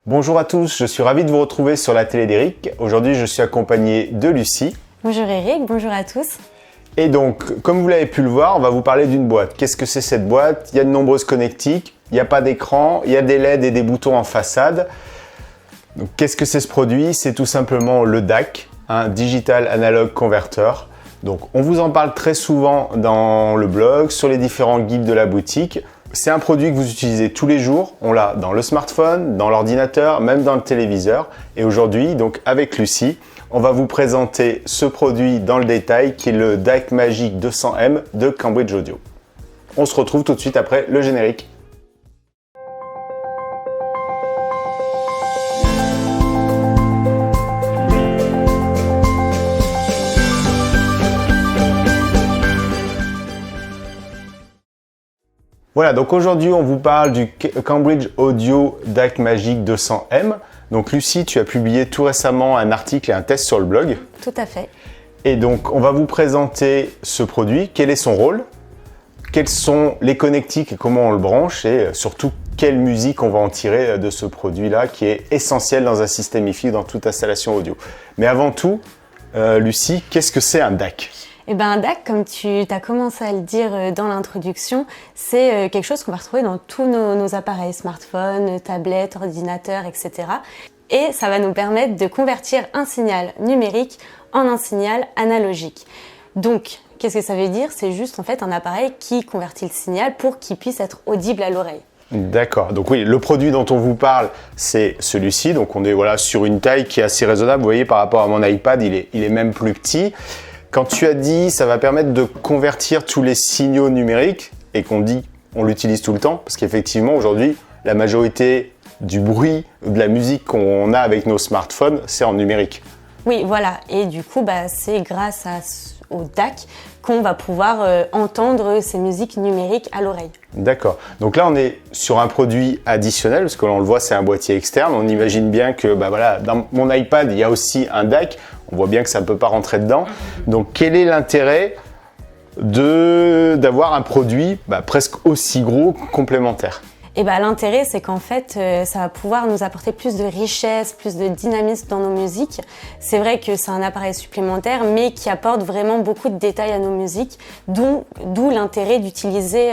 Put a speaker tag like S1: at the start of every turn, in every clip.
S1: Bonjour à tous, je suis ravi de vous retrouver sur la télé d'Eric. Aujourd'hui, je suis accompagné de Lucie.
S2: Bonjour Eric, bonjour à tous.
S1: Et donc, comme vous l'avez pu le voir, on va vous parler d'une boîte. Qu'est-ce que c'est cette boîte? Il y a de nombreuses connectiques, il n'y a pas d'écran, il y a des LED et des boutons en façade. Donc, qu'est-ce que c'est ce produit? C'est tout simplement le DAC, un Digital Analog Converter. Donc, on vous en parle très souvent dans le blog, sur les différents guides de la boutique. C'est un produit que vous utilisez tous les jours. On l'a dans le smartphone, dans l'ordinateur, même dans le téléviseur. Et aujourd'hui, donc avec Lucie, on va vous présenter ce produit dans le détail qui est le DAC Magic 200M de Cambridge Audio. On se retrouve tout de suite après le générique. Voilà, donc aujourd'hui on vous parle du Cambridge Audio DAC Magic 200M. Donc Lucie, tu as publié tout récemment un article et un test sur le blog.
S2: Tout à fait.
S1: Et donc on va vous présenter ce produit, quel est son rôle, quels sont les connectiques et comment on le branche et surtout quelle musique on va en tirer de ce produit-là qui est essentiel dans un système hi-fi, dans toute installation audio. Mais avant tout, Lucie, qu'est-ce que c'est un DAC ?
S2: Eh ben, un DAC, comme tu as commencé à le dire dans l'introduction, c'est quelque chose qu'on va retrouver dans tous nos appareils, smartphones, tablettes, ordinateurs, etc. Et ça va nous permettre de convertir un signal numérique en un signal analogique. Donc, qu'est-ce que ça veut dire? C'est juste en fait un appareil qui convertit le signal pour qu'il puisse être audible à l'oreille.
S1: D'accord, donc oui, le produit dont on vous parle, c'est celui-ci. Donc on est voilà, sur une taille qui est assez raisonnable. Vous voyez, par rapport à mon iPad, il est même plus petit. Quand tu as dit ça va permettre de convertir tous les signaux numériques et qu'on dit on l'utilise tout le temps, parce qu'effectivement aujourd'hui la majorité du bruit, de la musique qu'on a avec nos smartphones, c'est en numérique.
S2: Oui, voilà, et du coup c'est grâce au DAC qu'on va pouvoir entendre ces musiques numériques à l'oreille. D'accord,
S1: donc là on est sur un produit additionnel, parce que l'on le voit c'est un boîtier externe, on imagine bien que voilà, dans mon iPad il y a aussi un DAC, on voit bien que ça ne peut pas rentrer dedans. Donc quel est l'intérêt d'avoir un produit presque aussi gros complémentaire?
S2: Et l'intérêt, c'est qu'en fait, ça va pouvoir nous apporter plus de richesse, plus de dynamisme dans nos musiques. C'est vrai que c'est un appareil supplémentaire, mais qui apporte vraiment beaucoup de détails à nos musiques, d'où l'intérêt d'utiliser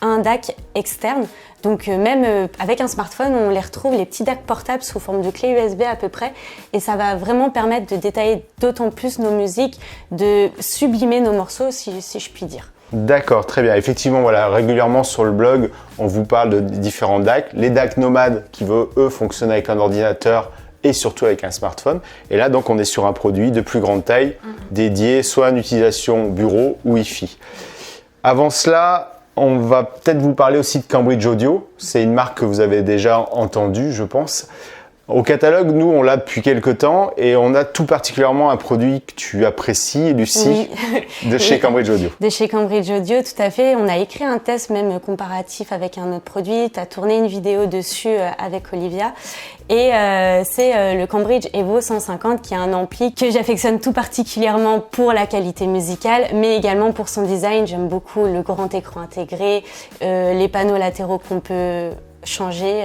S2: un DAC externe. Donc même avec un smartphone, on les retrouve, les petits DAC portables sous forme de clé USB à peu près, et ça va vraiment permettre de détailler d'autant plus nos musiques, de sublimer nos morceaux, si je puis dire.
S1: D'accord, très bien. Effectivement, voilà, régulièrement sur le blog, on vous parle de différents DAC. Les DAC nomades qui, eux, fonctionnent avec un ordinateur et surtout avec un smartphone. Et là, donc, on est sur un produit de plus grande taille, dédié soit à une utilisation bureau ou Wi-Fi. Avant cela, on va peut-être vous parler aussi de Cambridge Audio. C'est une marque que vous avez déjà entendue, je pense. Au catalogue, nous, on l'a depuis quelques temps et on a tout particulièrement un produit que tu apprécies, Lucie, oui. De chez Cambridge Audio.
S2: De chez Cambridge Audio, tout à fait. On a écrit un test même comparatif avec un autre produit. Tu as tourné une vidéo dessus avec Olivia. Et c'est le Cambridge Evo 150 qui est un ampli que j'affectionne tout particulièrement pour la qualité musicale, mais également pour son design. J'aime beaucoup le grand écran intégré, les panneaux latéraux qu'on peut changer,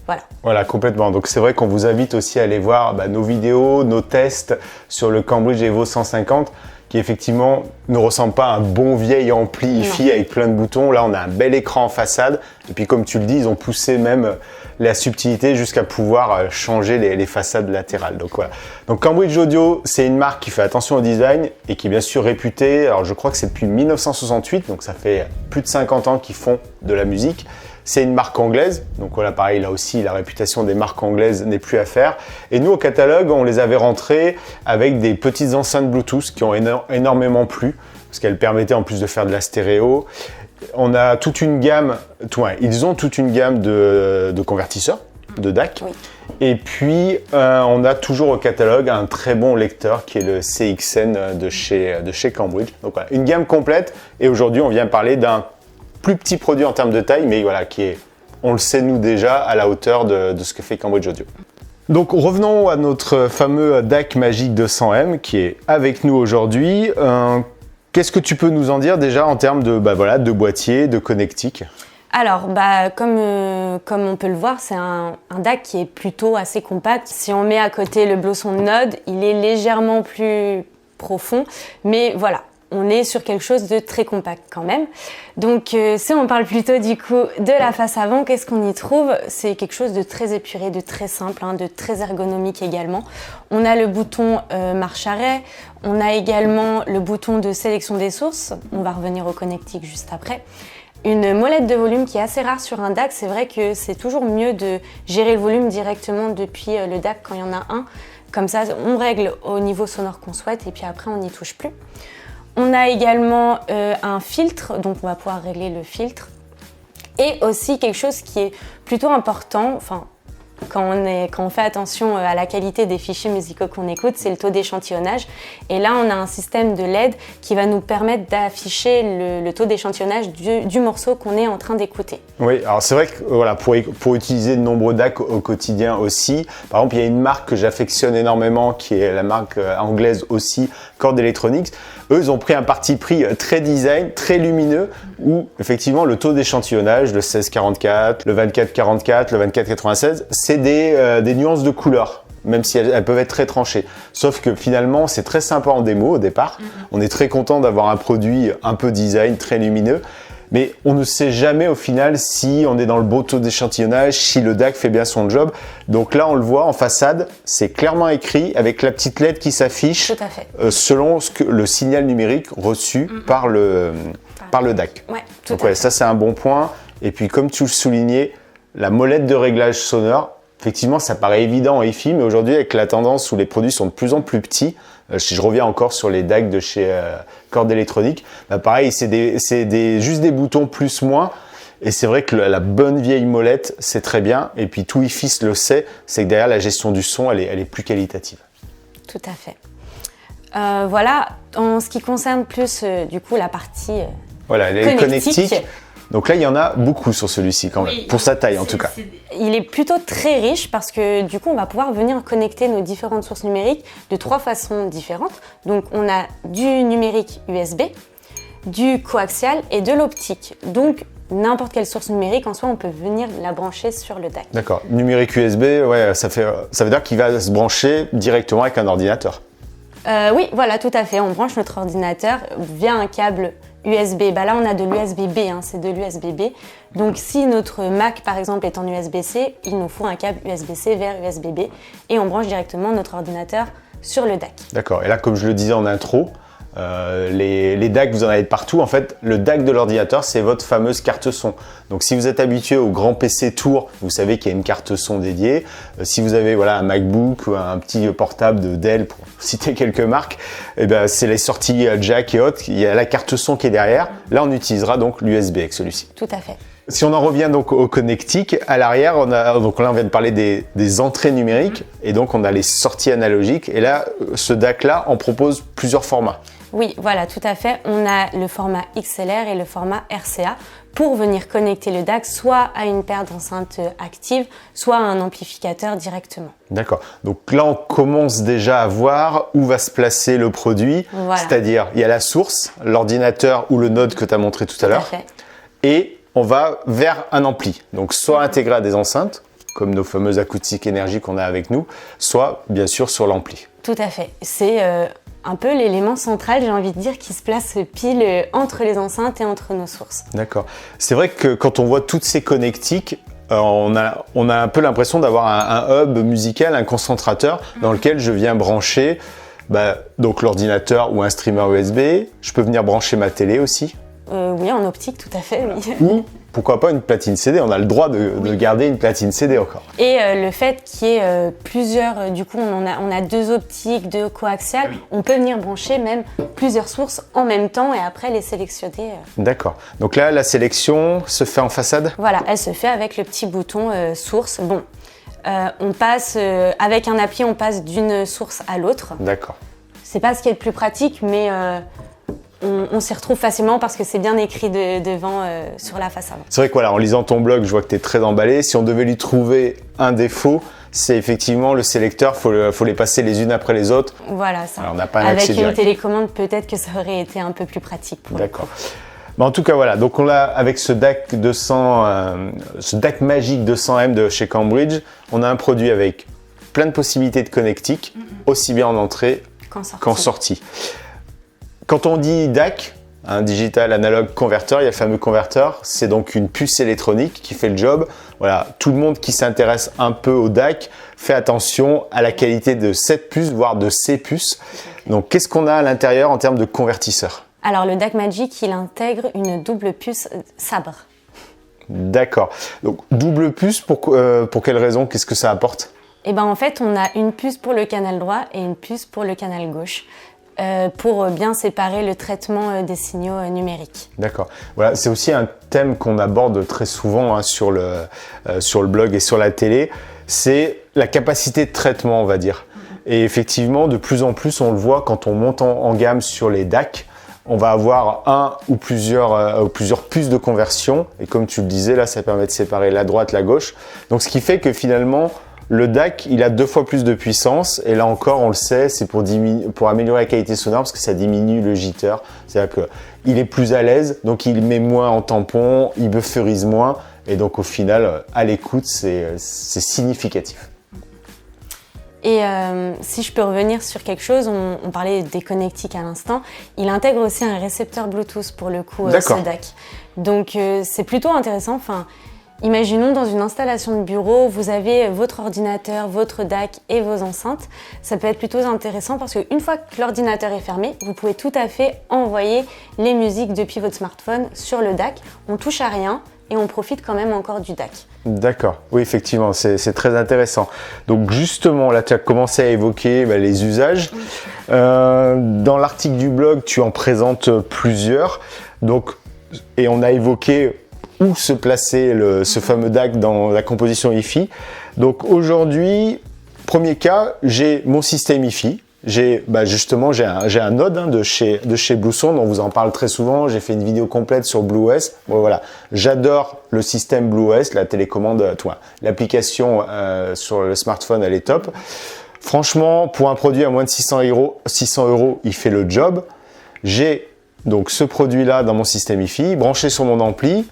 S2: voilà.
S1: Voilà, complètement. Donc c'est vrai qu'on vous invite aussi à aller voir nos vidéos, nos tests sur le Cambridge Evo 150 qui effectivement ne ressemble pas à un bon vieil ampli hi-fi avec plein de boutons. Là, on a un bel écran en façade et puis comme tu le dis, ils ont poussé même la subtilité jusqu'à pouvoir changer les façades latérales. Donc voilà. Donc Cambridge Audio, c'est une marque qui fait attention au design et qui est bien sûr réputée. Alors je crois que c'est depuis 1968, donc ça fait plus de 50 ans qu'ils font de la musique. C'est une marque anglaise, donc voilà, pareil, là aussi, la réputation des marques anglaises n'est plus à faire. Et nous, au catalogue, on les avait rentrés avec des petites enceintes Bluetooth qui ont énormément plu, parce qu'elles permettaient en plus de faire de la stéréo. On a toute une gamme, ils ont toute une gamme de convertisseurs, de DAC. Oui. Et puis, on a toujours au catalogue un très bon lecteur qui est le CXN de chez Cambridge. Donc voilà, une gamme complète. Et aujourd'hui, on vient parler d'un plus petit produit en termes de taille, mais voilà, qui est, on le sait nous déjà, à la hauteur de ce que fait Cambridge Audio. Donc revenons à notre fameux DAC Magic 200M qui est avec nous aujourd'hui. Qu'est-ce que tu peux nous en dire déjà en termes de boîtier, de connectique ?
S2: Alors, comme on peut le voir, c'est un DAC qui est plutôt assez compact. Si on met à côté le blosson de Node, il est légèrement plus profond, mais voilà. On est sur quelque chose de très compact quand même. Donc si on parle plutôt du coup de la face avant, qu'est-ce qu'on y trouve? C'est quelque chose de très épuré, de très simple, de très ergonomique également. On a le bouton marche-arrêt, on a également le bouton de sélection des sources, on va revenir au connectique juste après. Une molette de volume qui est assez rare sur un DAC, c'est vrai que c'est toujours mieux de gérer le volume directement depuis le DAC quand il y en a un. Comme ça, on règle au niveau sonore qu'on souhaite et puis après on n'y touche plus. On a également un filtre, donc on va pouvoir régler le filtre. Et aussi quelque chose qui est plutôt important, quand on fait attention à la qualité des fichiers musicaux qu'on écoute, c'est le taux d'échantillonnage. Et là, on a un système de LED qui va nous permettre d'afficher le taux d'échantillonnage du morceau qu'on est en train d'écouter. Oui, alors c'est vrai que voilà, pour utiliser de nombreux DAC au quotidien aussi, par exemple, il y a une marque que j'affectionne énormément, qui est la marque anglaise aussi, Chord Electronics. Eux, ils ont pris un parti pris très design, très lumineux, où effectivement le taux d'échantillonnage, le 1644, le 2444, le 2496, c'est des nuances de couleurs, même si elles peuvent être très tranchées. Sauf que finalement, c'est très sympa en démo au départ. On est très content d'avoir un produit un peu design, très lumineux. Mais on ne sait jamais au final si on est dans le beau taux d'échantillonnage, si le DAC fait bien son job. Donc là, on le voit en façade, c'est clairement écrit avec la petite LED qui s'affiche selon le signal numérique reçu par le DAC. Ouais, donc ça, c'est un bon point. Et puis, comme tu le soulignais, la molette de réglage sonore, effectivement, ça paraît évident en hi-fi, mais aujourd'hui, avec la tendance où les produits sont de plus en plus petits, si je reviens encore sur les DAC de chez Chord Electronics, pareil, c'est juste des boutons plus-moins. Et c'est vrai que la bonne vieille molette, c'est très bien. Et puis tout hi-fi le sait, c'est que derrière, la gestion du son, elle est plus qualitative. Tout à fait. Voilà, en ce qui concerne plus du coup la partie voilà, les connectiques. Donc là, il y en a beaucoup sur celui-ci quand même, pour sa taille en tout cas. Il est plutôt très riche parce que du coup, on va pouvoir venir connecter nos différentes sources numériques de 3 façons différentes. Donc on a du numérique USB, du coaxial et de l'optique. Donc n'importe quelle source numérique, en soi, on peut venir la brancher sur le DAC. D'accord. Numérique USB, ouais, ça veut dire qu'il va se brancher directement avec un ordinateur. Oui, voilà, tout à fait. On branche notre ordinateur via un câble USB. Là, on a de l'USB-B, c'est de l'USB-B. Donc, si notre Mac, par exemple, est en USB-C, il nous faut un câble USB-C vers USB-B et on branche directement notre ordinateur sur le DAC. D'accord. Et là, comme je le disais en intro, les DAC, vous en avez de partout. En fait, le DAC de l'ordinateur, c'est votre fameuse carte son. Donc, si vous êtes habitué au grand PC Tour, vous savez qu'il y a une carte son dédiée. Si vous avez un MacBook ou un petit portable de Dell, pour citer quelques marques, c'est les sorties jack et autres. Il y a la carte son qui est derrière. Là, on utilisera donc l'USB avec celui-ci. Tout à fait. Si on en revient donc au connectique, à l'arrière, on vient de parler des entrées numériques et donc on a les sorties analogiques. Et là, ce DAC-là, on propose plusieurs formats. Oui, voilà, tout à fait. On a le format XLR et le format RCA pour venir connecter le DAC soit à une paire d'enceintes actives, soit à un amplificateur directement. D'accord. Donc là, on commence déjà à voir où va se placer le produit. Voilà. C'est-à-dire, il y a la source, l'ordinateur ou le node que tu as montré tout à l'heure. Et on va vers un ampli. Donc, soit intégré à des enceintes, comme nos fameuses acoustiques énergie qu'on a avec nous, soit, bien sûr, sur l'ampli. Tout à fait. C'est un peu l'élément central, j'ai envie de dire, qui se place pile entre les enceintes et entre nos sources. D'accord. C'est vrai que quand on voit toutes ces connectiques, on a un peu l'impression d'avoir un hub musical, un concentrateur dans lequel je viens brancher donc l'ordinateur ou un streamer USB. Je peux venir brancher ma télé aussi. Oui, en optique, tout à fait, oui. Ou pourquoi pas une platine CD, on a le droit de garder une platine CD encore. Et le fait qu'il y ait plusieurs, du coup on a 2 optiques, 2 coaxiales, on peut venir brancher même plusieurs sources en même temps et après les sélectionner. D'accord, donc là la sélection se fait en façade? Voilà, elle se fait avec le petit bouton source. Bon, on passe, avec un appui, on passe d'une source à l'autre. D'accord. C'est pas ce qui est le plus pratique, mais on s'y retrouve facilement parce que c'est bien écrit devant sur la façade. C'est vrai que en lisant ton blog, je vois que tu es très emballé. Si on devait lui trouver un défaut, c'est effectivement le sélecteur, faut les passer les unes après les autres. Voilà, ça. Alors, on n'a pas un accès direct. Avec une télécommande, peut-être que ça aurait été un peu plus pratique. D'accord.
S1: Mais en tout cas, voilà. Donc, on a avec ce DAC 200, ce DAC magique 200M de chez Cambridge, on a un produit avec plein de possibilités de connectique, aussi bien en entrée qu'en sortie. Quand on dit DAC, un digital analog converter, il y a le fameux converteur, c'est donc une puce électronique qui fait le job. Voilà, tout le monde qui s'intéresse un peu au DAC fait attention à la qualité de cette puce, voire de ces puces. Donc, qu'est-ce qu'on a à l'intérieur en termes de convertisseur?
S2: Alors, le DAC Magic, il intègre une double puce sabre.
S1: D'accord. Donc, double puce, pour quelle raison? Qu'est-ce que ça apporte?
S2: Eh ben, en fait, on a une puce pour le canal droit et une puce pour le canal gauche. Pour bien séparer le traitement des signaux numériques.
S1: D'accord. Voilà, c'est aussi un thème qu'on aborde très souvent sur le blog et sur la télé, c'est la capacité de traitement, on va dire. Et effectivement, de plus en plus, on le voit quand on monte en gamme sur les DAC, on va avoir un ou plusieurs puces de conversion. Et comme tu le disais, là, ça permet de séparer la droite, la gauche. Donc, ce qui fait que finalement, le DAC, il a 2 fois plus de puissance et là encore, on le sait, c'est pour améliorer la qualité sonore parce que ça diminue le jitter. C'est-à-dire qu'il est plus à l'aise, donc il met moins en tampon, il bufferise moins et donc au final, à l'écoute, c'est significatif.
S2: Et si je peux revenir sur quelque chose, on parlait des connectiques à l'instant, il intègre aussi un récepteur Bluetooth pour le coup, ce DAC. Donc c'est plutôt intéressant. Enfin, imaginons dans une installation de bureau, vous avez votre ordinateur, votre DAC et vos enceintes. Ça peut être plutôt intéressant parce qu'une fois que l'ordinateur est fermé, vous pouvez tout à fait envoyer les musiques depuis votre smartphone sur le DAC. On touche à rien et on profite quand même encore du DAC.
S1: D'accord, oui effectivement, c'est très intéressant. Donc justement, là tu as commencé à évoquer les usages. Dans l'article du blog, tu en présentes plusieurs. Donc, et on a évoqué où se placer ce fameux DAC dans la composition hi-fi. Donc aujourd'hui, premier cas, j'ai mon système hi-fi. J'ai un Node de chez Bluesound, on vous en parle très souvent. J'ai fait une vidéo complète sur BlueOS. Bon, voilà, j'adore le système BlueOS, la télécommande, l'application sur le smartphone, elle est top. Franchement, pour un produit à moins de 600 €, il fait le job. J'ai donc ce produit-là dans mon système hi-fi, branché sur mon ampli.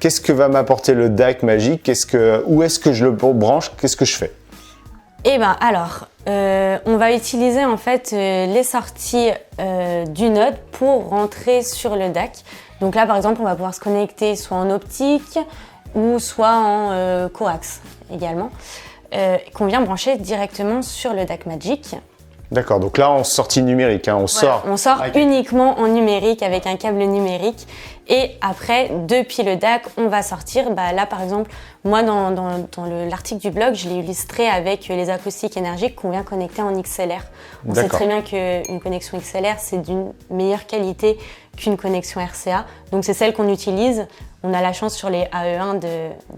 S1: Qu'est-ce que va m'apporter le DAC magique? Où est-ce que je le branche? Qu'est-ce que je fais?
S2: Eh ben alors, on va utiliser en fait les sorties du Node pour rentrer sur le DAC. Donc là, par exemple, on va pouvoir se connecter soit en optique ou soit en coax également, qu'on vient brancher directement sur le DAC Magic.
S1: D'accord, donc là en sortie numérique, on sort
S2: uniquement en numérique avec un câble numérique et après depuis le DAC on va sortir, là par exemple moi dans l'article du blog je l'ai illustré avec les acoustiques énergiques qu'on vient connecter en XLR. On sait très bien qu'une connexion XLR c'est d'une meilleure qualité qu'une connexion RCA, donc c'est celle qu'on utilise. On a la chance sur les AE1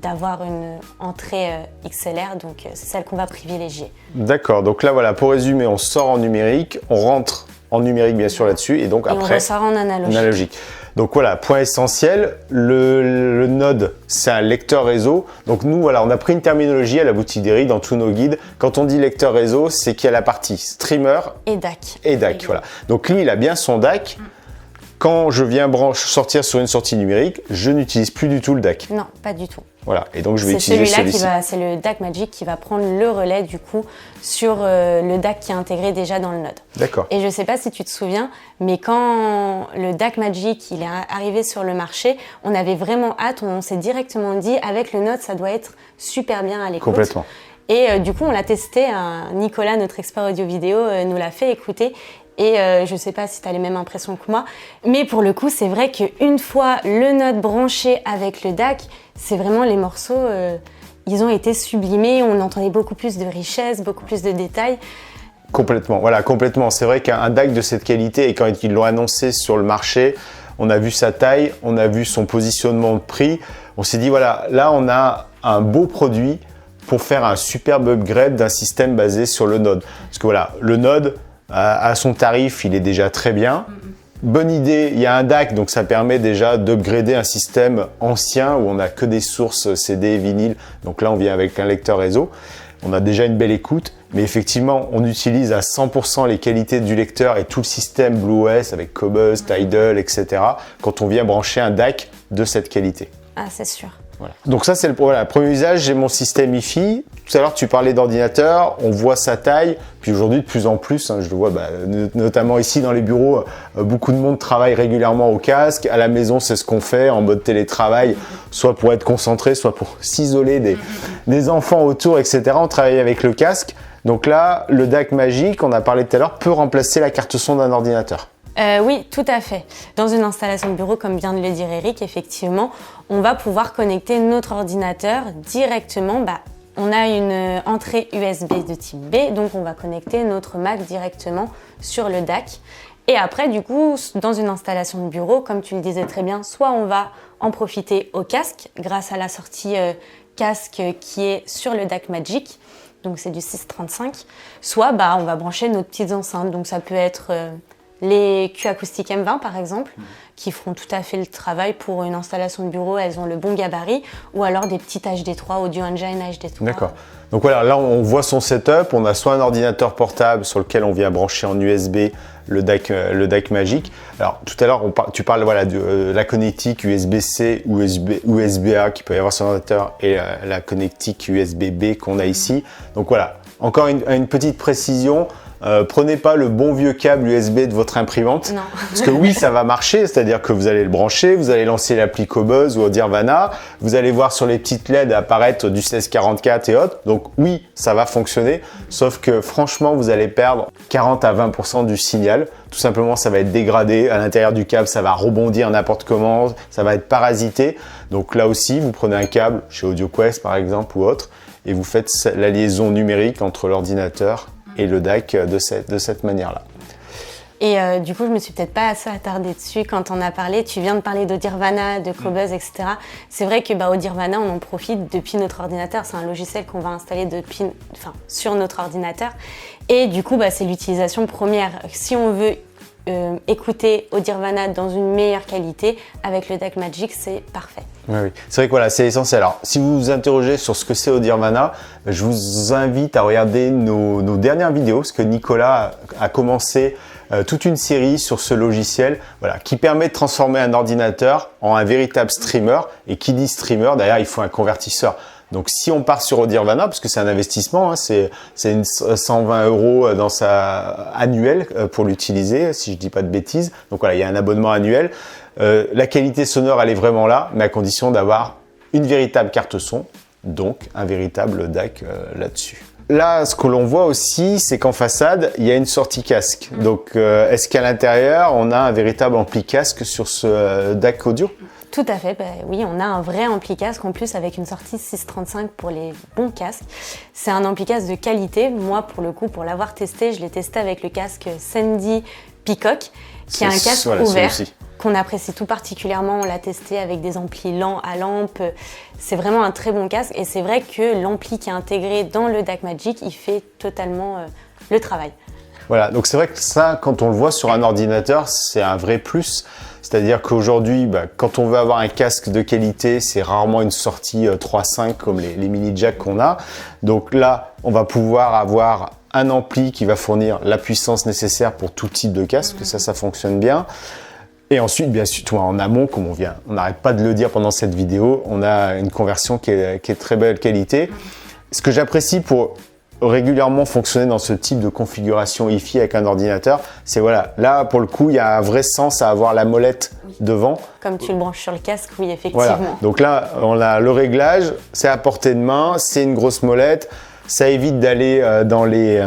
S2: d'avoir une entrée XLR, donc c'est celle qu'on va privilégier.
S1: D'accord, donc là voilà, pour résumer, on sort en numérique, on rentre en numérique bien sûr là-dessus, et donc après
S2: on ressort en analogique.
S1: Donc voilà, point essentiel, le Node, c'est un lecteur réseau. Donc nous, voilà, on a pris une terminologie à la boutique d'Eric dans tous nos guides. Quand on dit lecteur réseau, c'est qu'il y a la partie streamer
S2: et DAC.
S1: Voilà. Donc lui, il a bien son DAC. Quand je viens sortir sur une sortie numérique, je n'utilise plus du tout le DAC.
S2: Non, pas du tout.
S1: Voilà, et donc je vais utiliser celui-ci.
S2: C'est le DAC Magic qui va prendre le relais du coup sur le DAC qui est intégré déjà dans le Node.
S1: D'accord.
S2: Et je ne sais pas si tu te souviens, mais quand le DAC Magic il est arrivé sur le marché, on avait vraiment hâte, on s'est directement dit avec le Node ça doit être super bien à l'écoute.
S1: Complètement.
S2: Et du coup on l'a testé, Nicolas, notre expert audio-vidéo, nous l'a fait écouter. Et je ne sais pas si tu as les mêmes impressions que moi, mais pour le coup, c'est vrai qu'une fois le Node branché avec le DAC, c'est vraiment les morceaux, ils ont été sublimés, on entendait beaucoup plus de richesse, beaucoup plus de détails.
S1: Complètement, voilà, complètement. C'est vrai qu'un DAC de cette qualité, et quand ils l'ont annoncé sur le marché, on a vu sa taille, on a vu son positionnement de prix, on s'est dit voilà, là on a un beau produit pour faire un superbe upgrade d'un système basé sur le Node. Parce que voilà, le Node, à son tarif, il est déjà très bien. Bonne idée, il y a un DAC, donc ça permet déjà d'upgrader un système ancien où on n'a que des sources CD, vinyle. Donc là, on vient avec un lecteur réseau. on a déjà une belle écoute, mais effectivement, on utilise à 100% les qualités du lecteur et tout le système BlueOS avec Qobuz, Tidal, etc. quand on vient brancher un DAC de cette qualité.
S2: Ah, c'est sûr.
S1: Voilà. Donc ça, c'est le premier usage, j'ai mon système hi-fi. Tout à l'heure, tu parlais d'ordinateur, on voit sa taille, puis aujourd'hui, de plus en plus, je le vois notamment ici dans les bureaux, beaucoup de monde travaille régulièrement au casque. À la maison, c'est ce qu'on fait en mode télétravail, soit pour être concentré, soit pour s'isoler des enfants autour, etc. On travaille avec le casque. Donc là, le DAC magique, on a parlé tout à l'heure, peut remplacer la carte son d'un ordinateur.
S2: Oui, tout à fait. Dans une installation de bureau, comme vient de le dire Eric, effectivement, on va pouvoir connecter notre ordinateur directement. On a une entrée USB de type B, donc on va connecter notre Mac directement sur le DAC. Et après, du coup, dans une installation de bureau, comme tu le disais très bien, soit on va en profiter au casque grâce à la sortie casque qui est sur le DAC Magic, donc c'est du 635, soit on va brancher nos petites enceintes, donc ça peut être les Q Acoustic M20 par exemple, qui feront tout à fait le travail pour une installation de bureau, elles ont le bon gabarit, ou alors des petites HD3, Audio Engine HD3.
S1: D'accord. Donc voilà, là on voit son setup, on a soit un ordinateur portable sur lequel on vient brancher en USB le DAC Magic. Alors tout à l'heure, tu parles de la connectique USB-C ou USB-A qui peut y avoir sur l'ordinateur et la connectique USB-B qu'on a ici. Donc voilà, encore une petite précision. Prenez pas le bon vieux câble USB de votre imprimante.
S2: Non.
S1: Parce que oui, ça va marcher, c'est-à-dire que vous allez le brancher, vous allez lancer l'appli Qobuz ou Audirvana, vous allez voir sur les petites LED apparaître du 1644 et autres. Donc oui, ça va fonctionner, sauf que franchement, vous allez perdre 40 à 20% du signal. Tout simplement, ça va être dégradé à l'intérieur du câble, ça va rebondir n'importe comment, ça va être parasité. Donc là aussi, vous prenez un câble chez AudioQuest par exemple ou autre, et vous faites la liaison numérique entre l'ordinateur et le DAC de cette manière-là.
S2: Et du coup, je me suis peut-être pas assez attardée dessus quand on a parlé. Tu viens de parler d'Audirvana, de Qobuz, etc. C'est vrai que Audirvana, on en profite depuis notre ordinateur. C'est un logiciel qu'on va installer sur notre ordinateur. Et du coup, c'est l'utilisation première. Si on veut écouter Audirvana dans une meilleure qualité, avec le DAC Magic, c'est parfait.
S1: Oui. C'est vrai que voilà, c'est essentiel. Alors, si vous vous interrogez sur ce que c'est Audirvana, je vous invite à regarder nos dernières vidéos, parce que Nicolas a commencé toute une série sur ce logiciel, qui permet de transformer un ordinateur en un véritable streamer. Et qui dit streamer, derrière, il faut un convertisseur. Donc, si on part sur Audirvana, parce que c'est un investissement, c'est 120 € annuel pour l'utiliser, si je dis pas de bêtises. Donc voilà, il y a un abonnement annuel. La qualité sonore, elle est vraiment là, mais à condition d'avoir une véritable carte son, donc un véritable DAC là-dessus. Là, ce que l'on voit aussi, c'est qu'en façade, il y a une sortie casque. Donc, est-ce qu'à l'intérieur, on a un véritable ampli casque sur ce DAC audio ?
S2: Tout à fait, oui, on a un vrai ampli casque en plus avec une sortie 635 pour les bons casques. C'est un ampli casque de qualité. Moi, pour le coup, pour l'avoir testé, je l'ai testé avec le casque Sandy Peacock, qui est un casque ouvert qu'on apprécie tout particulièrement. On l'a testé avec des amplis lents à lampe. C'est vraiment un très bon casque et c'est vrai que l'ampli qui est intégré dans le DAC Magic, il fait totalement le travail. Voilà, donc c'est vrai que ça, quand on le voit sur un ordinateur, c'est un vrai plus. C'est-à-dire qu'aujourd'hui, quand on veut avoir un casque de qualité, c'est rarement une sortie 3.5 comme les mini jack qu'on a. Donc là, on va pouvoir avoir un ampli qui va fournir la puissance nécessaire pour tout type de casque, ça fonctionne bien. Et ensuite, bien sûr, en amont, comme on n'arrête pas de le dire pendant cette vidéo, on a une conversion qui est très belle qualité. Ce que j'apprécie pour régulièrement fonctionner dans ce type de configuration hi-fi avec un ordinateur, c'est là pour le coup il y a un vrai sens à avoir la molette devant. Comme tu le branches sur le casque, oui effectivement. Voilà. Donc là on a le réglage, c'est à portée de main, c'est une grosse molette, ça évite d'aller dans les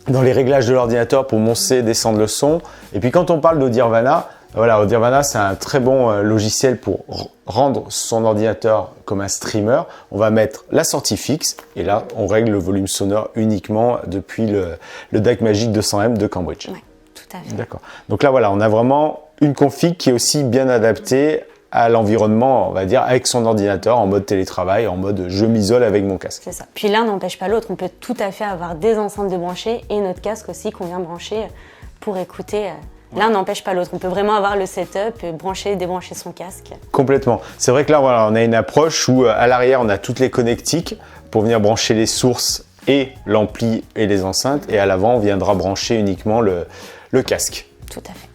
S2: réglages de l'ordinateur pour monter, descendre le son. Et puis quand on parle d'Audirvana, Audirvana, c'est un très bon logiciel pour rendre son ordinateur comme un streamer. On va mettre la sortie fixe et là, on règle le volume sonore uniquement depuis le DAC Magic 200M de Cambridge. Oui, tout à fait. D'accord. Donc là, on a vraiment une config qui est aussi bien adaptée à l'environnement, on va dire, avec son ordinateur en mode télétravail, en mode je m'isole avec mon casque. C'est ça. Puis l'un n'empêche pas l'autre. On peut tout à fait avoir des enceintes de brancher et notre casque aussi qu'on vient brancher pour écouter. L'un n'empêche pas l'autre. On peut vraiment avoir le setup, brancher et débrancher son casque. Complètement. C'est vrai que là, on a une approche où à l'arrière, on a toutes les connectiques pour venir brancher les sources
S1: et l'ampli et les enceintes. Et à l'avant, on viendra brancher uniquement le casque.
S2: Tout à fait.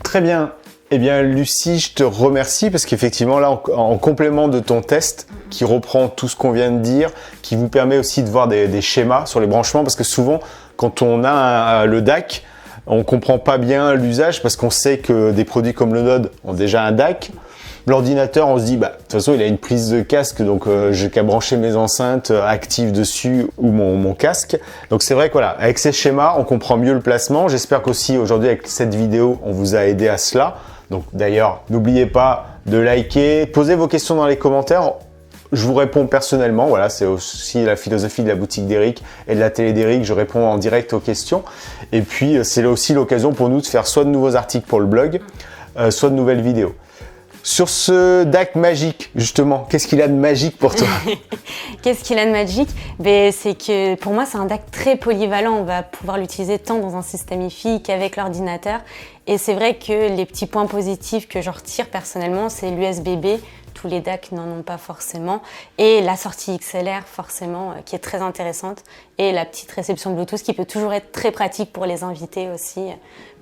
S1: Très bien. Eh bien, Lucie, je te remercie parce qu'effectivement, là, en complément de ton test qui reprend tout ce qu'on vient de dire, qui vous permet aussi de voir des schémas sur les branchements, parce que souvent, quand on a le DAC, on ne comprend pas bien l'usage parce qu'on sait que des produits comme le Node ont déjà un DAC. L'ordinateur, on se dit, bah, de toute façon, il a une prise de casque, donc j'ai qu'à brancher mes enceintes actives dessus ou mon casque. Donc c'est vrai que voilà, avec ces schémas, on comprend mieux le placement. J'espère qu'aussi aujourd'hui, avec cette vidéo, on vous a aidé à cela. Donc d'ailleurs, n'oubliez pas de liker, posez vos questions dans les commentaires. Je vous réponds personnellement, voilà, c'est aussi la philosophie de la boutique d'Eric et de la télé d'Eric, je réponds en direct aux questions. Et puis, c'est aussi l'occasion pour nous de faire soit de nouveaux articles pour le blog, soit de nouvelles vidéos. Sur ce DAC magique, justement, qu'est-ce qu'il a de magique pour toi?
S2: Qu'est-ce qu'il a de magique? C'est que pour moi, c'est un DAC très polyvalent. On va pouvoir l'utiliser tant dans un système hi-fi qu'avec l'ordinateur. Et c'est vrai que les petits points positifs que je retire personnellement, c'est l'USB-B. Tous les DAC n'en ont pas forcément. Et la sortie XLR, forcément, qui est très intéressante. Et la petite réception Bluetooth qui peut toujours être très pratique pour les invités aussi,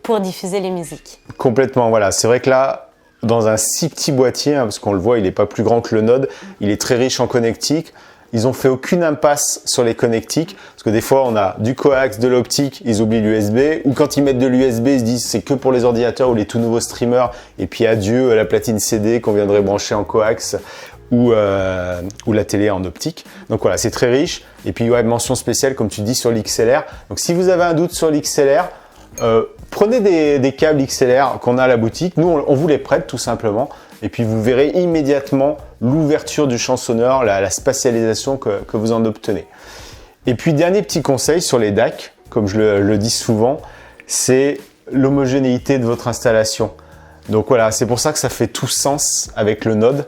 S2: pour diffuser les musiques.
S1: Complètement, voilà. C'est vrai que là, dans un si petit boîtier, parce qu'on le voit, il n'est pas plus grand que le Node, il est très riche en connectiques. Ils n'ont fait aucune impasse sur les connectiques, parce que des fois on a du coax, de l'optique, ils oublient l'USB, ou quand ils mettent de l'USB, ils se disent c'est que pour les ordinateurs ou les tout nouveaux streamers, et puis adieu la platine CD qu'on viendrait brancher en coax ou la télé en optique. Donc voilà, c'est très riche. Et puis ouais, mention spéciale, comme tu dis, sur l'XLR. Donc si vous avez un doute sur l'XLR, prenez des câbles XLR qu'on a à la boutique, nous on vous les prête tout simplement, et puis vous verrez immédiatement l'ouverture du champ sonore, la spatialisation que vous en obtenez. Et puis dernier petit conseil sur les DAC, comme je le dis souvent, c'est l'homogénéité de votre installation. Donc voilà, c'est pour ça que ça fait tout sens avec le Node.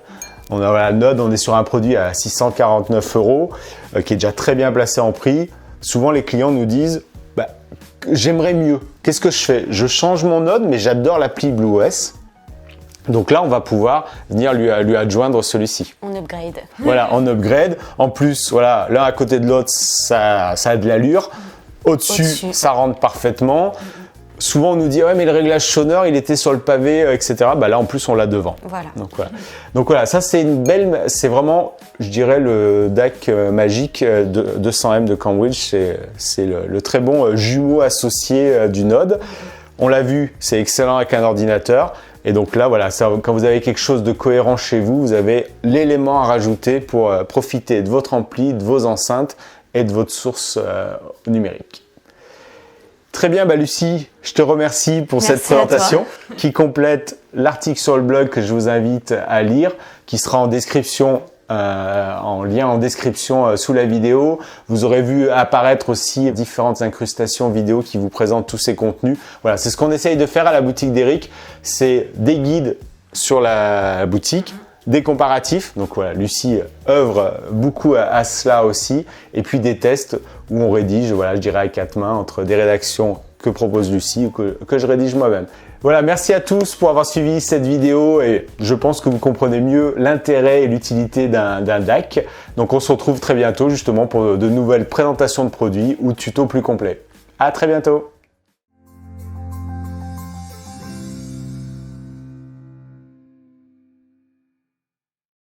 S1: On a le Node, on est sur un produit à 649 €, qui est déjà très bien placé en prix. Souvent les clients nous disent, j'aimerais mieux. Qu'est-ce que je fais? Je change mon Node, mais j'adore l'appli BlueOS. Donc là, on va pouvoir venir lui adjoindre celui-ci.
S2: On upgrade.
S1: Voilà, on upgrade. En plus, voilà, l'un à côté de l'autre, ça a de l'allure. Au-dessus, ça rentre parfaitement. Souvent, on nous dit, ouais, mais le réglage sonore, il était sur le pavé, etc. Bah là, en plus, on l'a devant.
S2: Voilà.
S1: Donc voilà, ça, c'est vraiment, je dirais, le DAC magique de 200M de Cambridge. C'est le très bon jumeau associé du Node. On l'a vu, c'est excellent avec un ordinateur. Et donc là, voilà, quand vous avez quelque chose de cohérent chez vous, vous avez l'élément à rajouter pour profiter de votre ampli, de vos enceintes et de votre source numérique. Très bien, Lucie, je te remercie pour cette présentation qui complète l'article sur le blog que je vous invite à lire, qui sera en description, en lien en description sous la vidéo. Vous aurez vu apparaître aussi différentes incrustations vidéo qui vous présentent tous ces contenus. Voilà, c'est ce qu'on essaye de faire à la boutique d'Eric, c'est des guides sur la boutique, des comparatifs, donc voilà, Lucie œuvre beaucoup à cela aussi, et puis des tests où on rédige, voilà, je dirais à quatre mains, entre des rédactions que propose Lucie ou que je rédige moi-même. Voilà, merci à tous pour avoir suivi cette vidéo et je pense que vous comprenez mieux l'intérêt et l'utilité d'un DAC. Donc on se retrouve très bientôt justement pour de nouvelles présentations de produits ou tutos plus complets. À très bientôt!